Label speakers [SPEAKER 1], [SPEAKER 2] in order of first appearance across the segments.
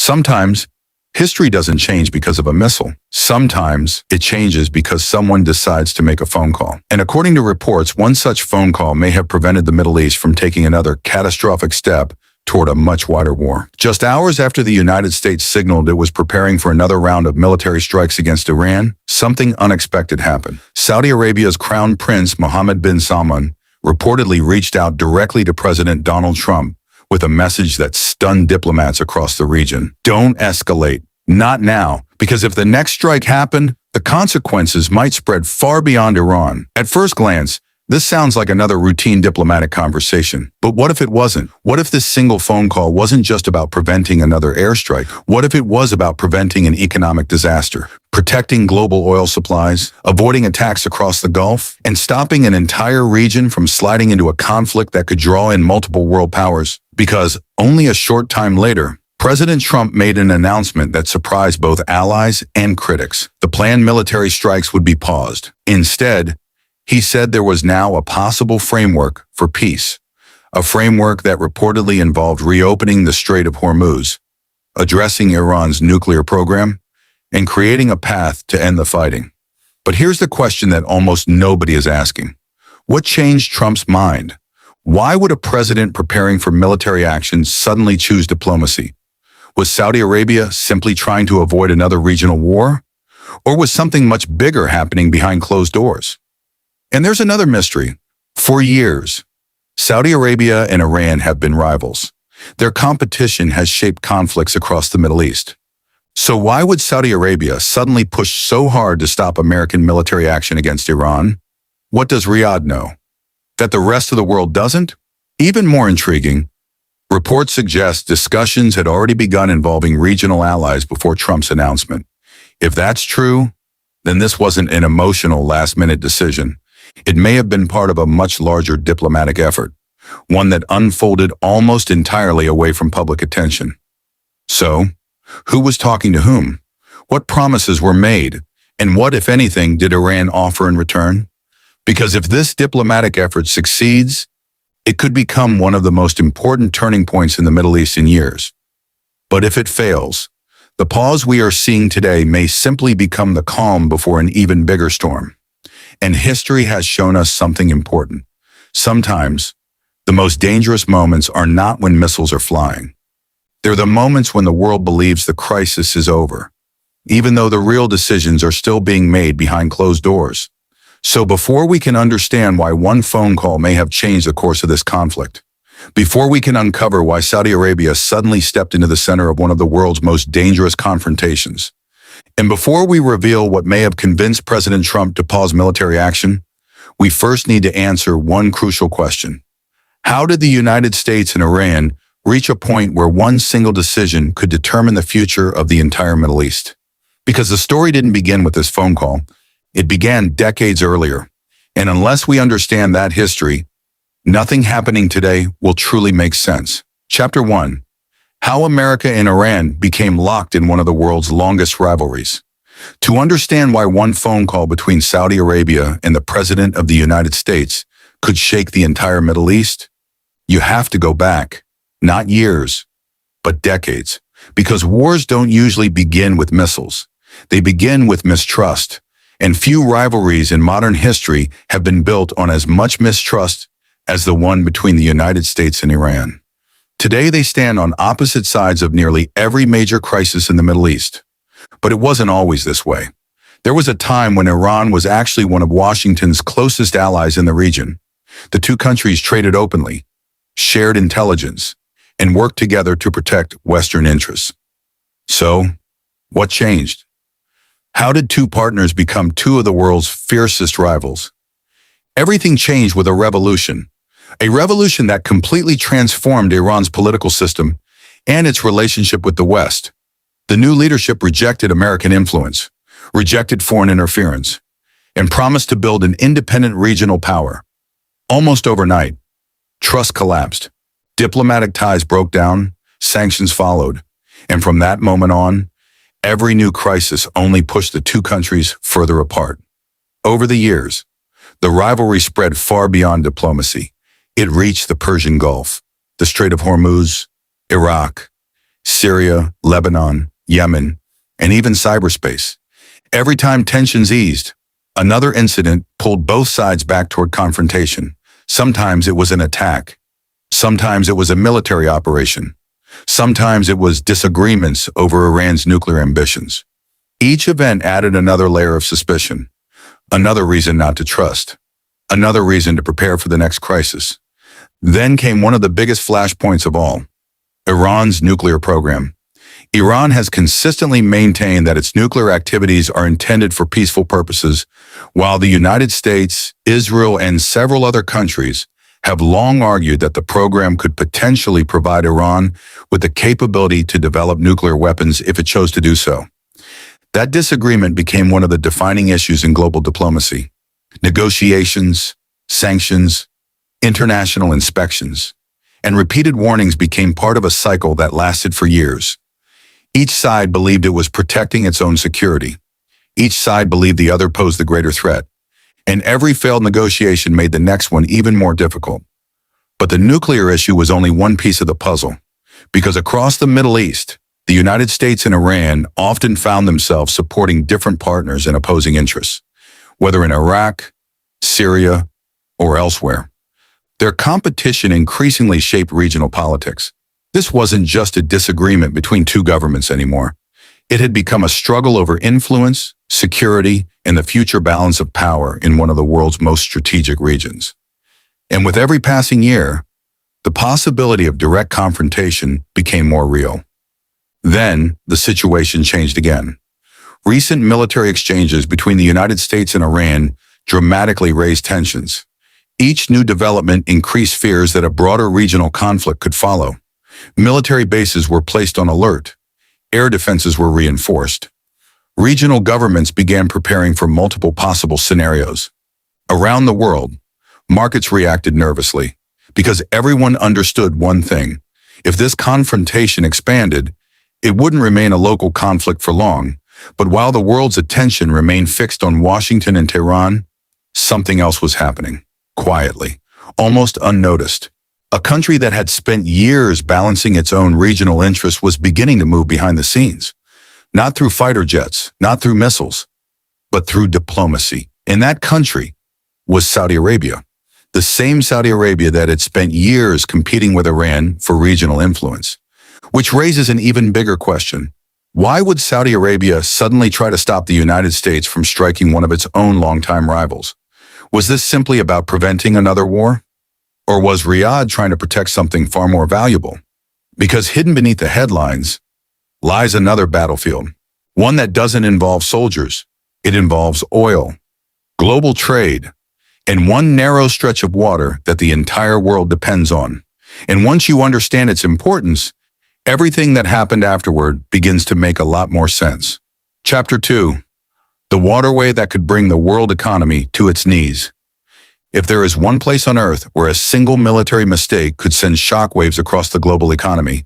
[SPEAKER 1] Sometimes, history doesn't change because of a missile. Sometimes, it changes because someone decides to make a phone call. And according to reports, one such phone call may have prevented the Middle East from taking another catastrophic step toward a much wider war. Just hours after the United States signaled it was preparing for another round of military strikes against Iran, something unexpected happened. Saudi Arabia's Crown Prince Mohammed bin Salman reportedly reached out directly to President Donald Trump with a message that stunned diplomats across the region. Don't escalate. Not now, because if the next strike happened, the consequences might spread far beyond Iran. At first glance, this sounds like another routine diplomatic conversation. But what if it wasn't? What if this single phone call wasn't just about preventing another airstrike? What if it was about preventing an economic disaster, protecting global oil supplies, avoiding attacks across the Gulf, and stopping an entire region from sliding into a conflict that could draw in multiple world powers? Because only a short time later, President Trump made an announcement that surprised both allies and critics. The planned military strikes would be paused. Instead, he said there was now a possible framework for peace, a framework that reportedly involved reopening the Strait of Hormuz, addressing Iran's nuclear program, and creating a path to end the fighting. But here's the question that almost nobody is asking. What changed Trump's mind? Why would a president preparing for military action suddenly choose diplomacy? Was Saudi Arabia simply trying to avoid another regional war? Or was something much bigger happening behind closed doors? And there's another mystery. For years, Saudi Arabia and Iran have been rivals. Their competition has shaped conflicts across the Middle East. So why would Saudi Arabia suddenly push so hard to stop American military action against Iran? What does Riyadh know that the rest of the world doesn't? Even more intriguing, reports suggest discussions had already begun involving regional allies before Trump's announcement. If that's true, then this wasn't an emotional last-minute decision. It may have been part of a much larger diplomatic effort, one that unfolded almost entirely away from public attention. So, who was talking to whom? What promises were made? And what, if anything, did Iran offer in return? Because if this diplomatic effort succeeds, it could become one of the most important turning points in the Middle East in years. But if it fails, the pause we are seeing today may simply become the calm before an even bigger storm. And history has shown us something important. Sometimes, the most dangerous moments are not when missiles are flying. They're the moments when the world believes the crisis is over, even though the real decisions are still being made behind closed doors. So before we can understand why one phone call may have changed the course of this conflict, before we can uncover why Saudi Arabia suddenly stepped into the center of one of the world's most dangerous confrontations, and before we reveal what may have convinced President Trump to pause military action, we first need to answer one crucial question. How did the United States and Iran reach a point where one single decision could determine the future of the entire Middle East? Because the story didn't begin with this phone call. It began decades earlier. And unless we understand that history, nothing happening today will truly make sense. Chapter 1. How America and Iran became locked in one of the world's longest rivalries. To understand why one phone call between Saudi Arabia and the President of the United States could shake the entire Middle East, you have to go back, not years, but decades. Because wars don't usually begin with missiles. They begin with mistrust. And few rivalries in modern history have been built on as much mistrust as the one between the United States and Iran. Today, they stand on opposite sides of nearly every major crisis in the Middle East. But it wasn't always this way. There was a time when Iran was actually one of Washington's closest allies in the region. The two countries traded openly, shared intelligence, and worked together to protect Western interests. So, what changed? How did two partners become two of the world's fiercest rivals? Everything changed with a revolution that completely transformed Iran's political system and its relationship with the West. The new leadership rejected American influence, rejected foreign interference, and promised to build an independent regional power. Almost overnight, trust collapsed, diplomatic ties broke down, sanctions followed, and from that moment on, every new crisis only pushed the two countries further apart. Over the years, the rivalry spread far beyond diplomacy. It reached the Persian Gulf, the Strait of Hormuz, Iraq, Syria, Lebanon, Yemen, and even cyberspace. Every time tensions eased, another incident pulled both sides back toward confrontation. Sometimes it was an attack. Sometimes it was a military operation. Sometimes it was disagreements over Iran's nuclear ambitions. Each event added another layer of suspicion, another reason not to trust, another reason to prepare for the next crisis. Then came one of the biggest flashpoints of all, Iran's nuclear program. Iran has consistently maintained that its nuclear activities are intended for peaceful purposes, while the United States, Israel, and several other countries have long argued that the program could potentially provide Iran with the capability to develop nuclear weapons if it chose to do so. That disagreement became one of the defining issues in global diplomacy. Negotiations, sanctions, international inspections, and repeated warnings became part of a cycle that lasted for years. Each side believed it was protecting its own security. Each side believed the other posed the greater threat. And every failed negotiation made the next one even more difficult. But the nuclear issue was only one piece of the puzzle, because across the Middle East, the United States and Iran often found themselves supporting different partners and opposing interests, whether in Iraq, Syria, or elsewhere. Their competition increasingly shaped regional politics. This wasn't just a disagreement between two governments anymore. It had become a struggle over influence, security, and the future balance of power in one of the world's most strategic regions. And with every passing year, the possibility of direct confrontation became more real. Then, the situation changed again. Recent military exchanges between the United States and Iran dramatically raised tensions. Each new development increased fears that a broader regional conflict could follow. Military bases were placed on alert. Air defenses were reinforced. Regional governments began preparing for multiple possible scenarios. Around the world, markets reacted nervously, because everyone understood one thing. If this confrontation expanded, it wouldn't remain a local conflict for long, but while the world's attention remained fixed on Washington and Tehran, something else was happening, quietly, almost unnoticed. A country that had spent years balancing its own regional interests was beginning to move behind the scenes. Not through fighter jets, not through missiles, but through diplomacy. And that country was Saudi Arabia, the same Saudi Arabia that had spent years competing with Iran for regional influence. Which raises an even bigger question. Why would Saudi Arabia suddenly try to stop the United States from striking one of its own longtime rivals? Was this simply about preventing another war? Or was Riyadh trying to protect something far more valuable? Because hidden beneath the headlines lies another battlefield, one that doesn't involve soldiers. It involves oil, global trade, and one narrow stretch of water that the entire world depends on. And once you understand its importance, everything that happened afterward begins to make a lot more sense. Chapter 2. The waterway that could bring the world economy to its knees. If there is one place on Earth where a single military mistake could send shockwaves across the global economy,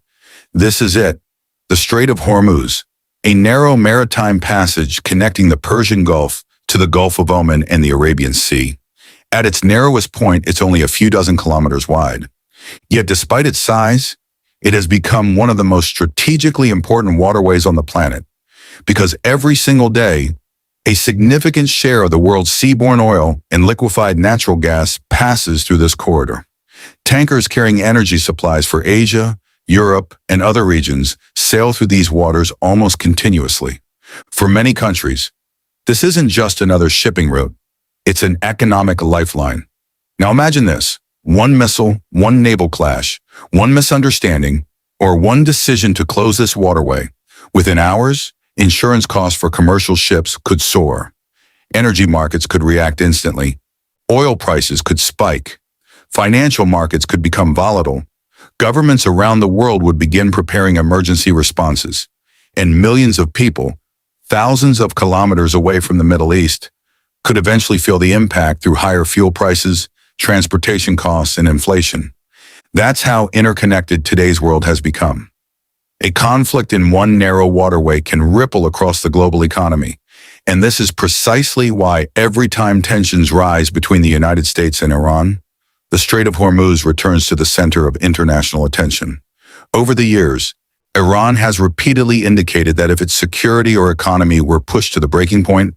[SPEAKER 1] this is it. The Strait of Hormuz, a narrow maritime passage connecting the Persian Gulf to the Gulf of Oman and the Arabian Sea. At its narrowest point, it's only a few dozen kilometers wide. Yet despite its size, it has become one of the most strategically important waterways on the planet, because every single day, a significant share of the world's seaborne oil and liquefied natural gas passes through this corridor. Tankers carrying energy supplies for Asia, Europe, and other regions sail through these waters almost continuously. For many countries, this isn't just another shipping route. It's an economic lifeline. Now imagine this. One missile, one naval clash, one misunderstanding, or one decision to close this waterway. Within hours, insurance costs for commercial ships could soar. Energy markets could react instantly. Oil prices could spike. Financial markets could become volatile. Governments around the world would begin preparing emergency responses. And millions of people, thousands of kilometers away from the Middle East, could eventually feel the impact through higher fuel prices, transportation costs, and inflation. That's how interconnected today's world has become. A conflict in one narrow waterway can ripple across the global economy. And this is precisely why every time tensions rise between the United States and Iran, the Strait of Hormuz returns to the center of international attention. Over the years, Iran has repeatedly indicated that if its security or economy were pushed to the breaking point,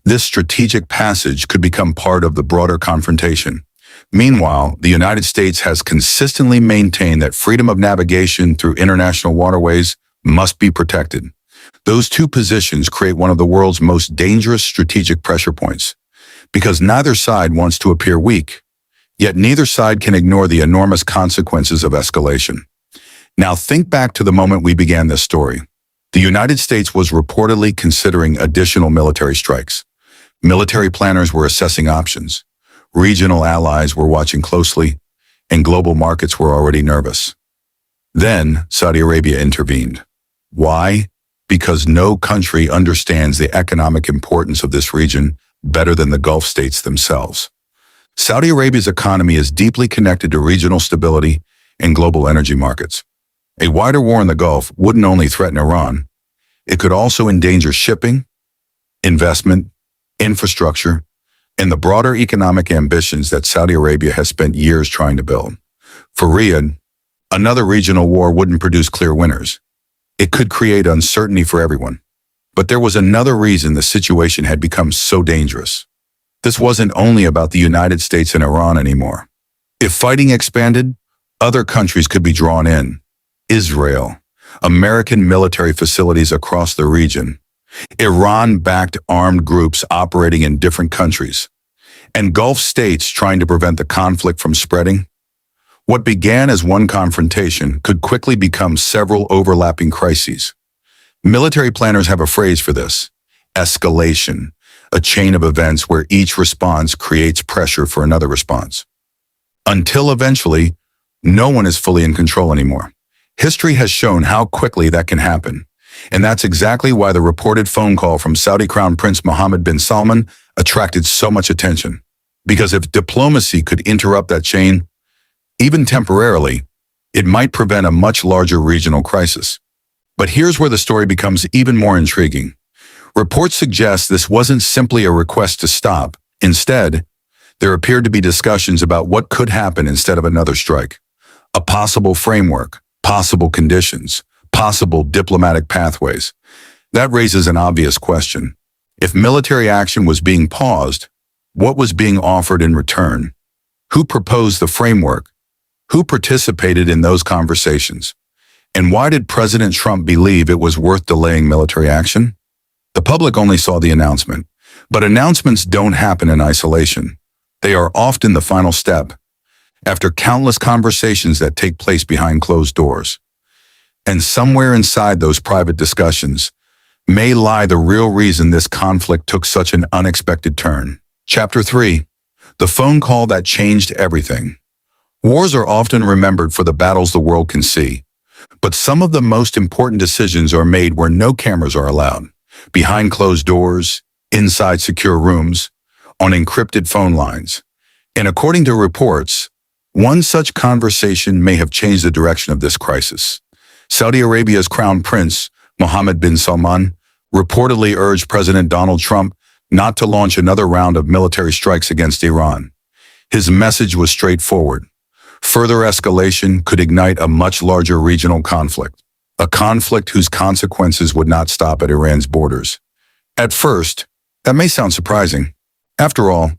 [SPEAKER 1] this strategic passage could become part of the broader confrontation. Meanwhile, the United States has consistently maintained that freedom of navigation through international waterways must be protected. Those two positions create one of the world's most dangerous strategic pressure points, because neither side wants to appear weak, yet neither side can ignore the enormous consequences of escalation. Now think back to the moment we began this story. The United States was reportedly considering additional military strikes. Military planners were assessing options. Regional allies were watching closely, and global markets were already nervous. Then Saudi Arabia intervened. Why? Because no country understands the economic importance of this region better than the Gulf states themselves. Saudi Arabia's economy is deeply connected to regional stability and global energy markets. A wider war in the Gulf wouldn't only threaten Iran, it could also endanger shipping, investment, infrastructure, and the broader economic ambitions that Saudi Arabia has spent years trying to build. For Riyadh, another regional war wouldn't produce clear winners. It could create uncertainty for everyone. But there was another reason the situation had become so dangerous. This wasn't only about the United States and Iran anymore. If fighting expanded, other countries could be drawn in. Israel, American military facilities across the region, Iran-backed armed groups operating in different countries, and Gulf states trying to prevent the conflict from spreading. What began as one confrontation could quickly become several overlapping crises. Military planners have a phrase for this: escalation, a chain of events where each response creates pressure for another response. Until eventually, no one is fully in control anymore. History has shown how quickly that can happen. And that's exactly why the reported phone call from Saudi Crown Prince Mohammed bin Salman attracted so much attention. Because if diplomacy could interrupt that chain, even temporarily, it might prevent a much larger regional crisis. But here's where the story becomes even more intriguing. Reports suggest this wasn't simply a request to stop. Instead, there appeared to be discussions about what could happen instead of another strike. A possible framework, possible conditions, possible diplomatic pathways. That raises an obvious question. If military action was being paused, what was being offered in return? Who proposed the framework? Who participated in those conversations? And why did President Trump believe it was worth delaying military action? The public only saw the announcement, but announcements don't happen in isolation. They are often the final step, after countless conversations that take place behind closed doors. And somewhere inside those private discussions may lie the real reason this conflict took such an unexpected turn. Chapter 3. The phone call that changed everything. Wars are often remembered for the battles the world can see, but some of the most important decisions are made where no cameras are allowed, behind closed doors, inside secure rooms, on encrypted phone lines. And according to reports, one such conversation may have changed the direction of this crisis. Saudi Arabia's Crown Prince, Mohammed bin Salman, reportedly urged President Donald Trump not to launch another round of military strikes against Iran. His message was straightforward. Further escalation could ignite a much larger regional conflict, a conflict whose consequences would not stop at Iran's borders. At first, that may sound surprising. After all,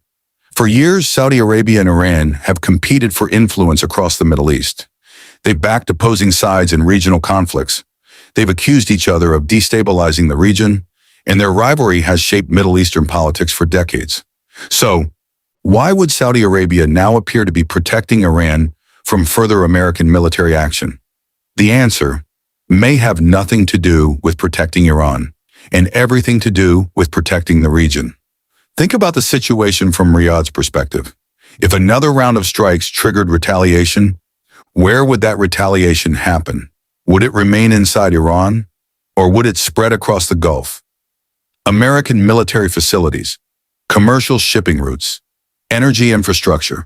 [SPEAKER 1] for years, Saudi Arabia and Iran have competed for influence across the Middle East. They've backed opposing sides in regional conflicts. They've accused each other of destabilizing the region, and their rivalry has shaped Middle Eastern politics for decades. So, why would Saudi Arabia now appear to be protecting Iran from further American military action? The answer may have nothing to do with protecting Iran, and everything to do with protecting the region. Think about the situation from Riyadh's perspective. If another round of strikes triggered retaliation, where would that retaliation happen? Would it remain inside Iran, or would it spread across the Gulf? American military facilities, commercial shipping routes, energy infrastructure,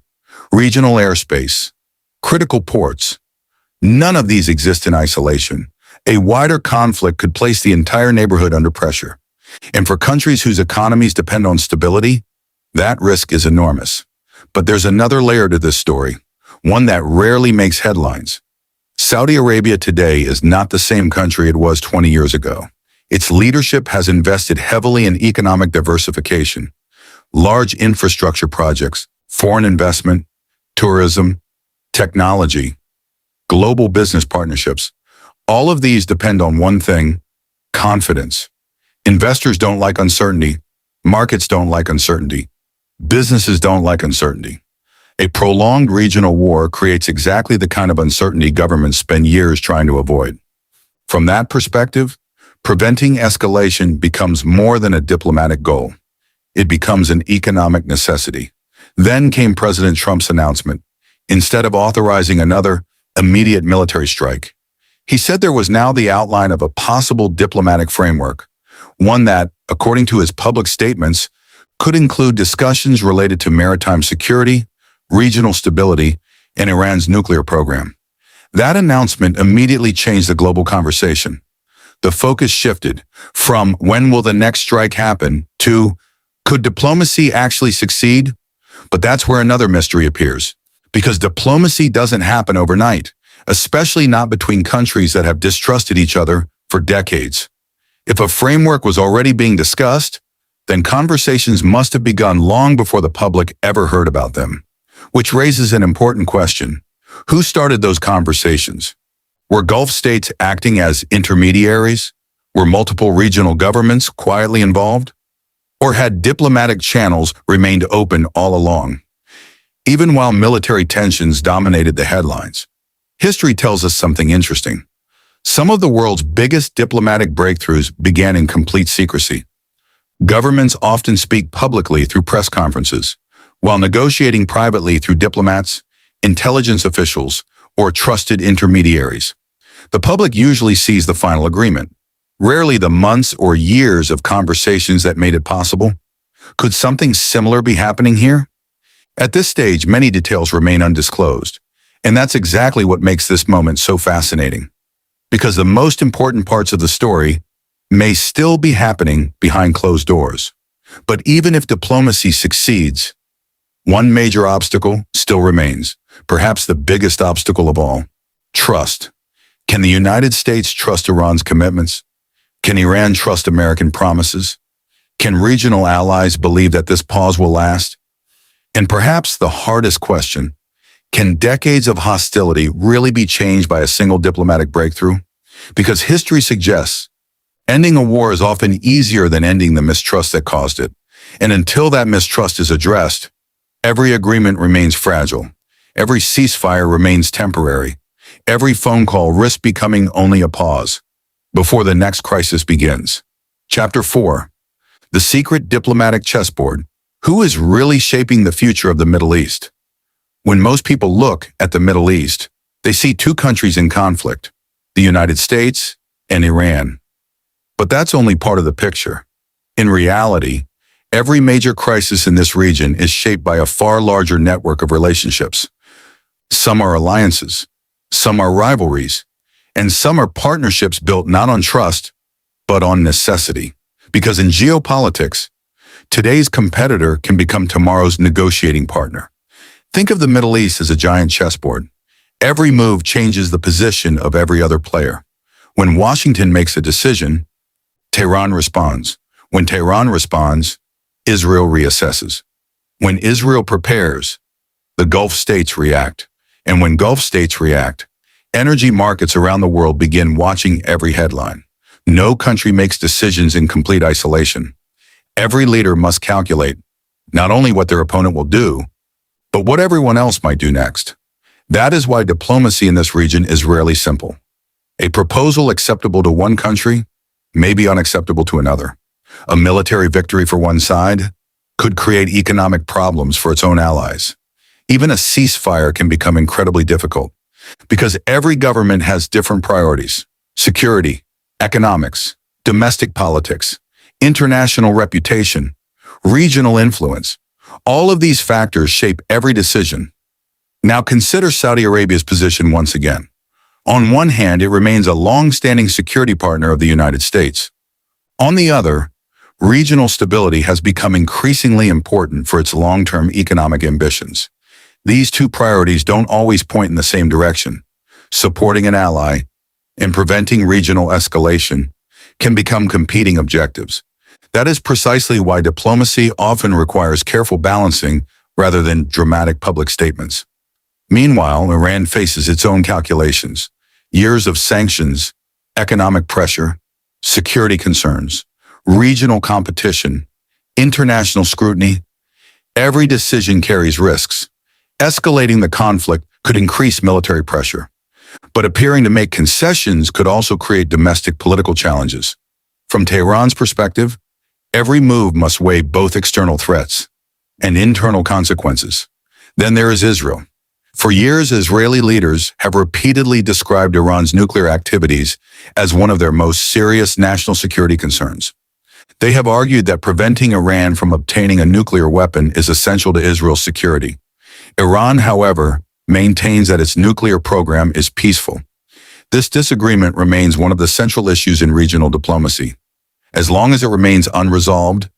[SPEAKER 1] regional airspace, critical ports. None of these exist in isolation. A wider conflict could place the entire neighborhood under pressure. And for countries whose economies depend on stability, that risk is enormous. But there's another layer to this story, one that rarely makes headlines. Saudi Arabia today is not the same country it was 20 years ago. Its leadership has invested heavily in economic diversification, large infrastructure projects, foreign investment, tourism, technology, global business partnerships. All of these depend on one thing: confidence. Investors don't like uncertainty. Markets don't like uncertainty. Businesses don't like uncertainty. A prolonged regional war creates exactly the kind of uncertainty governments spend years trying to avoid. From that perspective, preventing escalation becomes more than a diplomatic goal. It becomes an economic necessity. Then came President Trump's announcement. Instead of authorizing another immediate military strike, he said there was now the outline of a possible diplomatic framework, one that, according to his public statements, could include discussions related to maritime security, regional stability, and Iran's nuclear program. That announcement immediately changed the global conversation. The focus shifted from when will the next strike happen to could diplomacy actually succeed? But that's where another mystery appears, because diplomacy doesn't happen overnight, especially not between countries that have distrusted each other for decades. If a framework was already being discussed, then conversations must have begun long before the public ever heard about them. Which raises an important question. Who started those conversations? Were Gulf states acting as intermediaries? Were multiple regional governments quietly involved? Or had diplomatic channels remained open all along? Even while military tensions dominated the headlines, history tells us something interesting. Some of the world's biggest diplomatic breakthroughs began in complete secrecy. Governments often speak publicly through press conferences, while negotiating privately through diplomats, intelligence officials, or trusted intermediaries. The public usually sees the final agreement, rarely the months or years of conversations that made it possible. Could something similar be happening here? At this stage, many details remain undisclosed, and that's exactly what makes this moment so fascinating. Because the most important parts of the story may still be happening behind closed doors. But even if diplomacy succeeds, one major obstacle still remains, perhaps the biggest obstacle of all: trust. Can the United States trust Iran's commitments? Can Iran trust American promises? Can regional allies believe that this pause will last? And perhaps the hardest question: can decades of hostility really be changed by a single diplomatic breakthrough? Because history suggests ending a war is often easier than ending the mistrust that caused it. And until that mistrust is addressed, every agreement remains fragile. Every ceasefire remains temporary. Every phone call risks becoming only a pause before the next crisis begins. Chapter 4. The Secret Diplomatic Chessboard. Who is really shaping the future of the Middle East? When most people look at the Middle East, they see two countries in conflict: the United States and Iran. But that's only part of the picture. In reality, every major crisis in this region is shaped by a far larger network of relationships. Some are alliances, some are rivalries, and some are partnerships built not on trust, but on necessity. Because in geopolitics, today's competitor can become tomorrow's negotiating partner. Think of the Middle East as a giant chessboard. Every move changes the position of every other player. When Washington makes a decision, Tehran responds. When Tehran responds, Israel reassesses. When Israel prepares, the Gulf states react. And when Gulf states react, energy markets around the world begin watching every headline. No country makes decisions in complete isolation. Every leader must calculate not only what their opponent will do, but what everyone else might do next. That is why diplomacy in this region is rarely simple. A proposal acceptable to one country may be unacceptable to another. A military victory for one side could create economic problems for its own allies. Even a ceasefire can become incredibly difficult because every government has different priorities: security, economics, domestic politics, international reputation, regional influence. All of these factors shape every decision. Now consider Saudi Arabia's position once again. On one hand, it remains a long-standing security partner of the United States. On the other, regional stability has become increasingly important for its long-term economic ambitions. These two priorities don't always point in the same direction. supporting an ally, and preventing regional escalation can become competing objectives. That is precisely why diplomacy often requires careful balancing rather than dramatic public statements. Meanwhile, Iran faces its own calculations. Years of sanctions, economic pressure, security concerns, regional competition, international scrutiny. Every decision carries risks. Escalating the conflict could increase military pressure, but appearing to make concessions could also create domestic political challenges. From Tehran's perspective, every move must weigh both external threats and internal consequences. Then there is Israel. For years, Israeli leaders have repeatedly described Iran's nuclear activities as one of their most serious national security concerns. They have argued that preventing Iran from obtaining a nuclear weapon is essential to Israel's security. Iran, however, maintains that its nuclear program is peaceful. This disagreement remains one of the central issues in regional diplomacy. As long as it remains unresolved,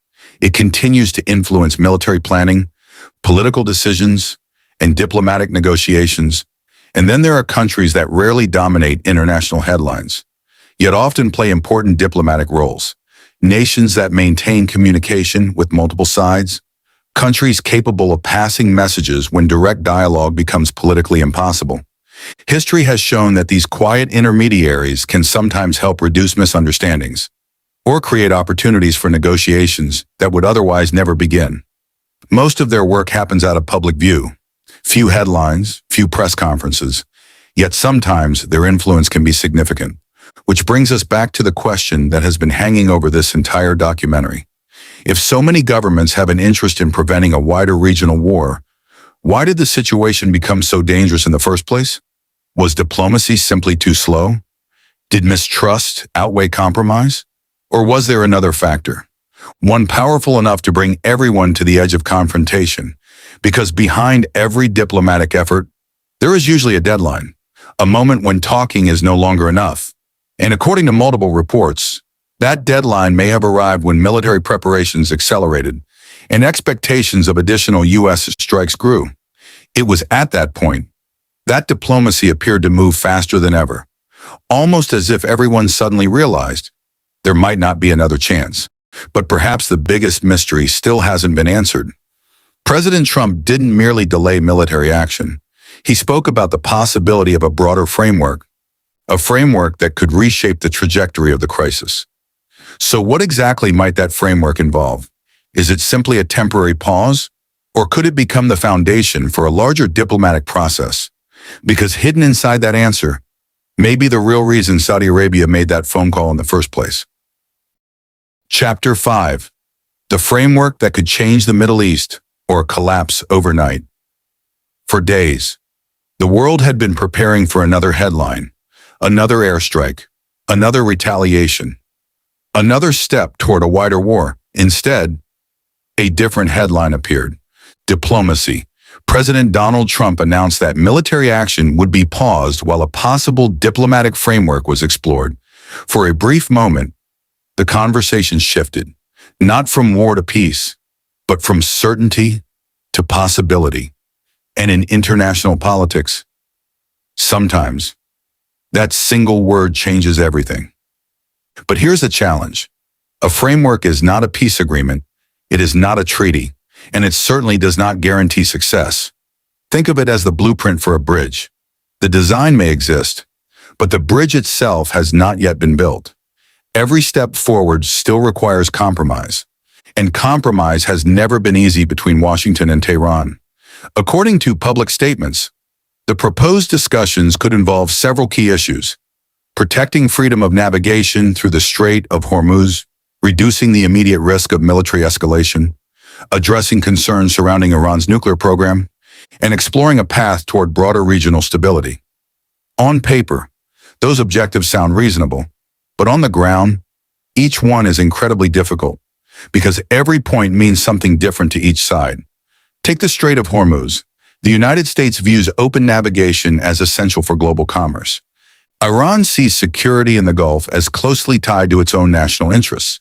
[SPEAKER 1] it continues to influence military planning, political decisions, and diplomatic negotiations. And then there are countries that rarely dominate international headlines, yet often play important diplomatic roles. Nations that maintain communication with multiple sides, countries capable of passing messages when direct dialogue becomes politically impossible. History has shown that these quiet intermediaries can sometimes help reduce misunderstandings or create opportunities for negotiations that would otherwise never begin. Most of their work happens out of public view. Few headlines, few press conferences, yet sometimes their influence can be significant. Which brings us back to the question that has been hanging over this entire documentary. If so many governments have an interest in preventing a wider regional war, why did the situation become so dangerous in the first place? Was diplomacy simply too slow? Did mistrust outweigh compromise? Or was there another factor? One powerful enough to bring everyone to the edge of confrontation. Because behind every diplomatic effort, there is usually a deadline, a moment when talking is no longer enough. And according to multiple reports, that deadline may have arrived when military preparations accelerated and expectations of additional U.S. strikes grew. It was at that point that diplomacy appeared to move faster than ever, almost as if everyone suddenly realized there might not be another chance. But perhaps the biggest mystery still hasn't been answered. President Trump didn't merely delay military action. He spoke about the possibility of a broader framework, a framework that could reshape the trajectory of the crisis. So what exactly might that framework involve? Is it simply a temporary pause? Or could it become the foundation for a larger diplomatic process? Because hidden inside that answer may be the real reason Saudi Arabia made that phone call in the first place. Chapter 5. The framework that could change the Middle East or collapse overnight. For days, the world had been preparing for another headline, another airstrike, another retaliation, another step toward a wider war. Instead, a different headline appeared. Diplomacy. President Donald Trump announced that military action would be paused while a possible diplomatic framework was explored. For a brief moment, the conversation shifted, not from war to peace, but from certainty to possibility. And in international politics, sometimes that single word changes everything. But here's the challenge. A framework is not a peace agreement, it is not a treaty, and it certainly does not guarantee success. Think of it as the blueprint for a bridge. The design may exist, but the bridge itself has not yet been built. Every step forward still requires compromise, and compromise has never been easy between Washington and Tehran. According to public statements, the proposed discussions could involve several key issues: protecting freedom of navigation through the Strait of Hormuz, reducing the immediate risk of military escalation, addressing concerns surrounding Iran's nuclear program, and exploring a path toward broader regional stability. On paper, those objectives sound reasonable, but on the ground, each one is incredibly difficult because every point means something different to each side. Take the Strait of Hormuz. The United States views open navigation as essential for global commerce. Iran sees security in the Gulf as closely tied to its own national interests.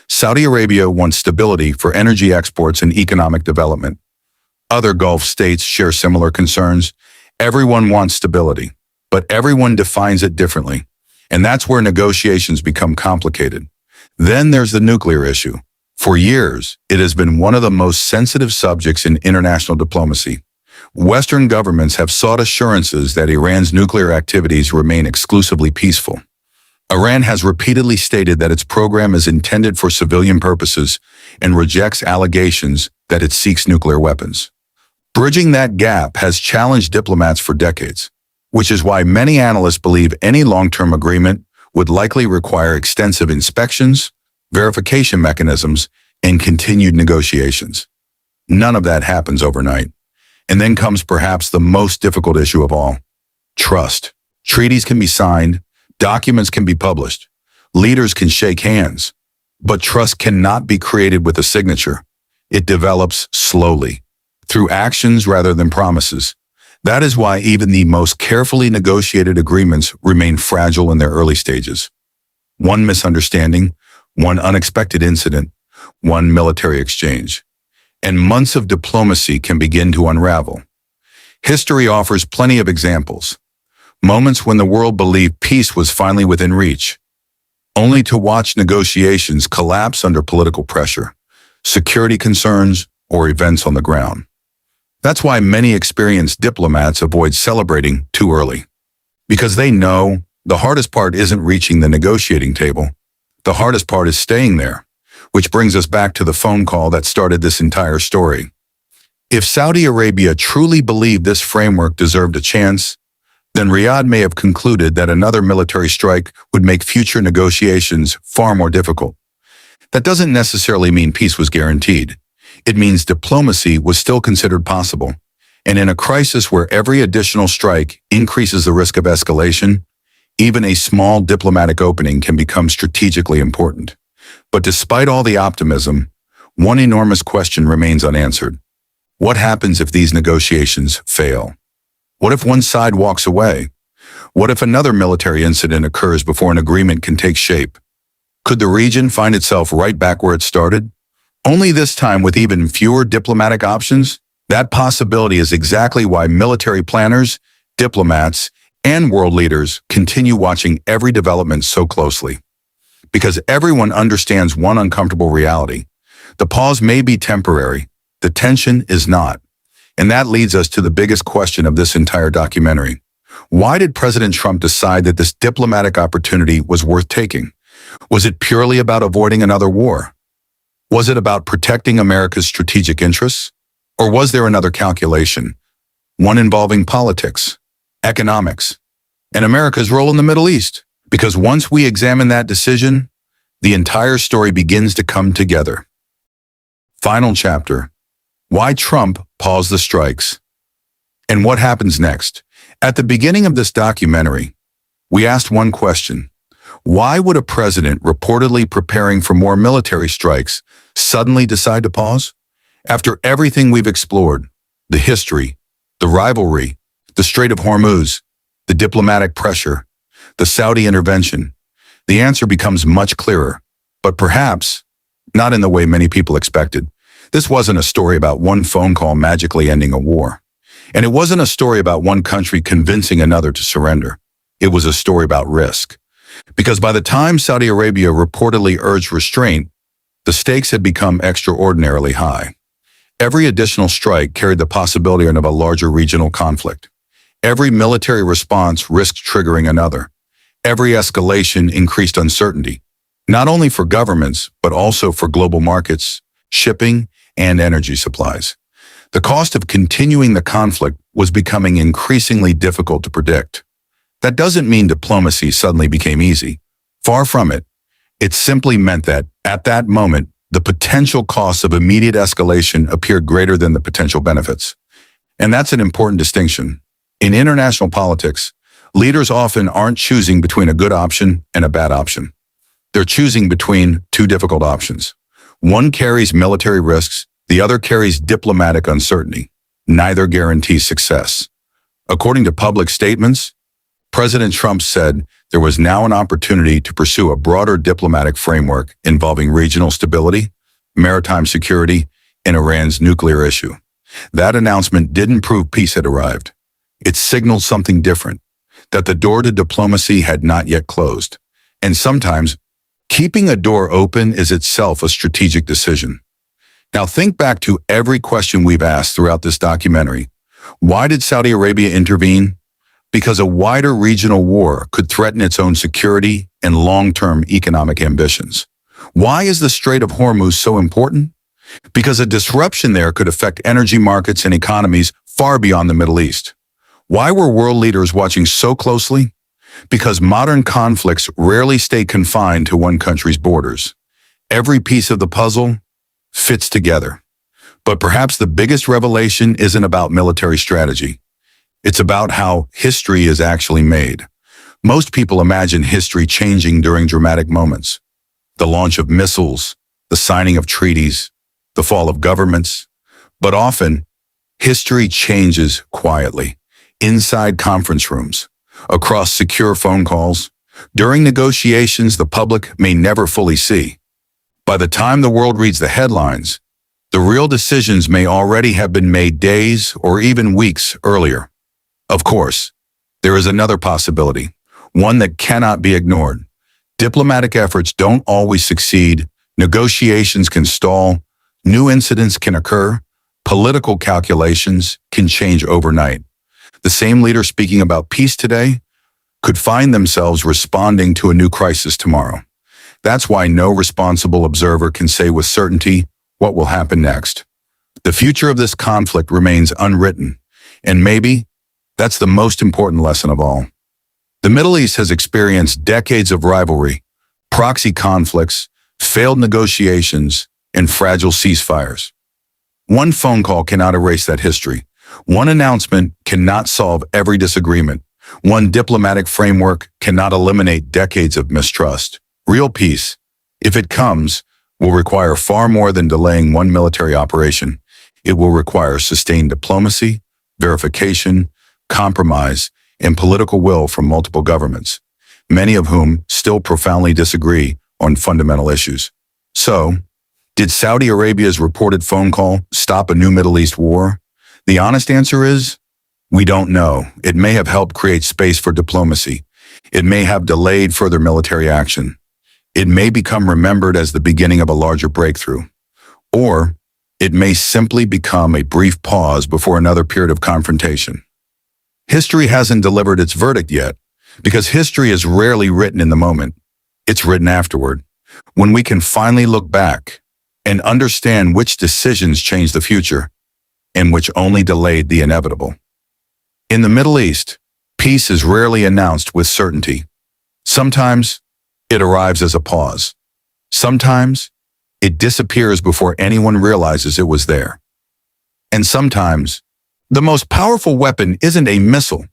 [SPEAKER 1] Saudi Arabia wants stability for energy exports and economic development. Other Gulf states share similar concerns. Everyone wants stability. but everyone defines it differently. And that's where negotiations become complicated. Then there's the nuclear issue. For years, it has been one of the most sensitive subjects in international diplomacy. Western governments have sought assurances that Iran's nuclear activities remain exclusively peaceful. Iran has repeatedly stated that its program is intended for civilian purposes and rejects allegations that it seeks nuclear weapons. Bridging that gap has challenged diplomats for decades, which is why many analysts believe any long-term agreement would likely require extensive inspections, verification mechanisms, and continued negotiations. None of that happens overnight. And then comes perhaps the most difficult issue of all: trust. Treaties can be signed, documents can be published, leaders can shake hands, but trust cannot be created with a signature. It develops slowly, through actions rather than promises. That is why even the most carefully negotiated agreements remain fragile in their early stages. One misunderstanding, one unexpected incident, one military exchange, and months of diplomacy can begin to unravel. History offers plenty of examples. Moments when the world believed peace was finally within reach, only to watch negotiations collapse under political pressure, security concerns, or events on the ground. That's why many experienced diplomats avoid celebrating too early. Because they know the hardest part isn't reaching the negotiating table. The hardest part is staying there, which brings us back to the phone call that started this entire story. If Saudi Arabia truly believed this framework deserved a chance, then Riyadh may have concluded that another military strike would make future negotiations far more difficult. That doesn't necessarily mean peace was guaranteed. It means diplomacy was still considered possible. And in a crisis where every additional strike increases the risk of escalation, even a small diplomatic opening can become strategically important. But despite all the optimism, one enormous question remains unanswered. What happens if these negotiations fail? What if one side walks away? What if another military incident occurs before an agreement can take shape? Could the region find itself right back where it started? Only this time with even fewer diplomatic options? That possibility is exactly why military planners, diplomats, and world leaders continue watching every development so closely. Because everyone understands one uncomfortable reality. The pause may be temporary, the tension is not. And that leads us to the biggest question of this entire documentary. Why did President Trump decide that this diplomatic opportunity was worth taking? Was it purely about avoiding another war? Was it about protecting America's strategic interests? Or was there another calculation, one involving politics, economics, and America's role in the Middle East? Because once we examine that decision, the entire story begins to come together. Final chapter: why Trump paused the strikes. And what happens next? At the beginning of this documentary, we asked one question: why would a president reportedly preparing for more military strikes suddenly decide to pause? After everything we've explored, the history, the rivalry, the Strait of Hormuz, the diplomatic pressure, the Saudi intervention, the answer becomes much clearer, but perhaps not in the way many people expected. This wasn't a story about one phone call magically ending a war. And it wasn't a story about one country convincing another to surrender. It was a story about risk. Because by the time Saudi Arabia reportedly urged restraint, the stakes had become extraordinarily high. Every additional strike carried the possibility of a larger regional conflict. Every military response risked triggering another. Every escalation increased uncertainty, not only for governments, but also for global markets, shipping, and energy supplies. The cost of continuing the conflict was becoming increasingly difficult to predict. That doesn't mean diplomacy suddenly became easy. Far from it. It simply meant that, at that moment, the potential costs of immediate escalation appeared greater than the potential benefits. And that's an important distinction. In international politics, leaders often aren't choosing between a good option and a bad option. They're choosing between two difficult options. One carries military risks, the other carries diplomatic uncertainty. Neither guarantees success. According to public statements, President Trump said there was now an opportunity to pursue a broader diplomatic framework involving regional stability, maritime security, and Iran's nuclear issue. That announcement didn't prove peace had arrived. It signaled something different, that the door to diplomacy had not yet closed. And sometimes, keeping a door open is itself a strategic decision. Now think back to every question we've asked throughout this documentary. Why did Saudi Arabia intervene? Because a wider regional war could threaten its own security and long-term economic ambitions. Why is the Strait of Hormuz so important? Because a disruption there could affect energy markets and economies far beyond the Middle East. Why were world leaders watching so closely? Because modern conflicts rarely stay confined to one country's borders. Every piece of the puzzle fits together. But perhaps the biggest revelation isn't about military strategy. It's about how history is actually made. Most people imagine history changing during dramatic moments. The launch of missiles, the signing of treaties, the fall of governments. But often, history changes quietly, inside conference rooms, across secure phone calls, during negotiations the public may never fully see. By the time the world reads the headlines, the real decisions may already have been made days or even weeks earlier. Of course, there is another possibility, one that cannot be ignored. Diplomatic efforts don't always succeed, negotiations can stall, new incidents can occur, political calculations can change overnight. The same leader speaking about peace today could find themselves responding to a new crisis tomorrow. That's why no responsible observer can say with certainty what will happen next. The future of this conflict remains unwritten, and maybe that's the most important lesson of all. The Middle East has experienced decades of rivalry, proxy conflicts, failed negotiations, and fragile ceasefires. One phone call cannot erase that history. One announcement cannot solve every disagreement. One diplomatic framework cannot eliminate decades of mistrust. Real peace, if it comes, will require far more than delaying one military operation. It will require sustained diplomacy, verification, compromise, and political will from multiple governments, many of whom still profoundly disagree on fundamental issues. So, did Saudi Arabia's reported phone call stop a new Middle East war? The honest answer is, we don't know. It may have helped create space for diplomacy. It may have delayed further military action. It may become remembered as the beginning of a larger breakthrough. Or it may simply become a brief pause before another period of confrontation. History hasn't delivered its verdict yet, because history is rarely written in the moment. It's written afterward, when we can finally look back and understand which decisions changed the future and which only delayed the inevitable. In the Middle East, peace is rarely announced with certainty. Sometimes it arrives as a pause. Sometimes it disappears before anyone realizes it was there. And sometimes the most powerful weapon isn't a missile.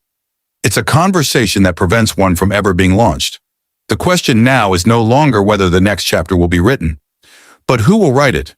[SPEAKER 1] It's a conversation that prevents one from ever being launched. The question now is no longer whether the next chapter will be written, but who will write it?